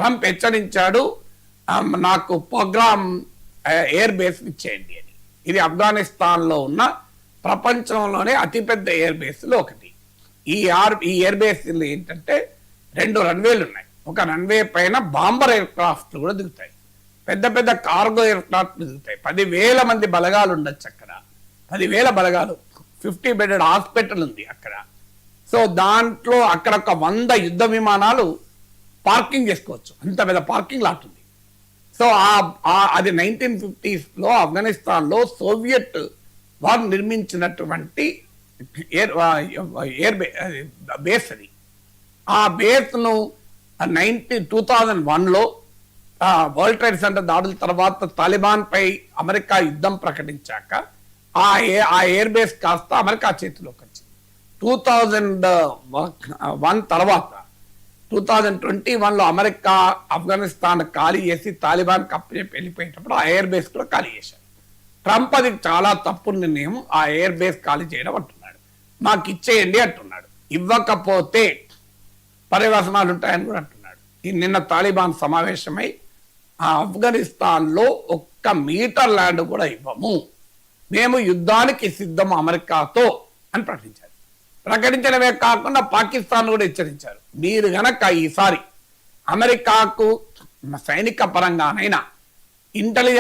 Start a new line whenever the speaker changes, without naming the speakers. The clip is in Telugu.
ట్రంప్ హెచ్చరించాడు, నాకు ప్రోగ్రామ్ ఎయిర్ బేస్ ఇచ్చేయండి అని. ఇది ఆఫ్ఘనిస్తాన్లో ఉన్న ప్రపంచంలోనే అతిపెద్ద ఎయిర్ బేస్లో ఒకటి. ఈ ఎయిర్ బేస్ ఏంటంటే 2 రన్వేలు ఉన్నాయి. ఒక రన్వే పైన బాంబర్ ఎయిర్ క్రాఫ్ట్లు కూడా దిగుతాయి, పెద్ద పెద్ద కార్గో ఎయిర్ క్రాఫ్ట్లు దిగుతాయి. 10,000 మంది బలగాలు ఉండొచ్చు అక్కడ, 10,000 బలగాలు. 50 బెడెడ్ హాస్పిటల్ ఉంది అక్కడ. సో దాంట్లో అక్కడ ఒక 100 యుద్ధ విమానాలు పార్కింగ్ చేసుకోవచ్చు, అంత పెద్ద పార్కింగ్ లాట్ ఉంది. సో అది 1950s ఆఫ్ఘనిస్తాన్లో సోవియట్ వారు నిర్మించినటువంటి ఎయిర్ బేస్ అది. ఆ బేస్ను 2001లో వరల్డ్ ట్రేడ్ సెంటర్ దాడుల తర్వాత తాలిబాన్ పై అమెరికా యుద్ధం ప్రకటించాక ఆ ఎయిర్ బేస్ కాస్త అమెరికా చేతిలోకి వచ్చింది. 2001 తర్వాత 2021లో అమెరికా ఆఫ్ఘనిస్తాన్ ఖాళీ చేసి తాలిబాన్ కప్పని వెళ్ళిపోయేటప్పుడు ఆ ఎయిర్ బేస్ కూడా ఖాళీ చేశారు. ట్రంప్ అది చాలా తప్పు నిర్ణయం, ఆ ఎయిర్ బేస్ ఖాళీ చేయడం అంటున్నాడు. మాకు ఇచ్చేయండి అంటున్నాడు. ఇవ్వకపోతే పర్యవసనాలు ఉంటాయని కూడా అంటున్నాడు. నిన్న తాలిబాన్ సమావేశమై ఆఫ్ఘనిస్తాన్లో 1 మీటర్ ల్యాండ్ కూడా ఇవ్వము, మేము యుద్ధానికి సిద్ధము అమెరికాతో అని ప్రకటించారు. ప్రకటించడమే కాకుండా పాకిస్తాన్ కూడా హెచ్చరించారు, మీరు గనక ఈసారి అమెరికాకు సైనిక పరంగానైనా ఇంటెలిజెన్స్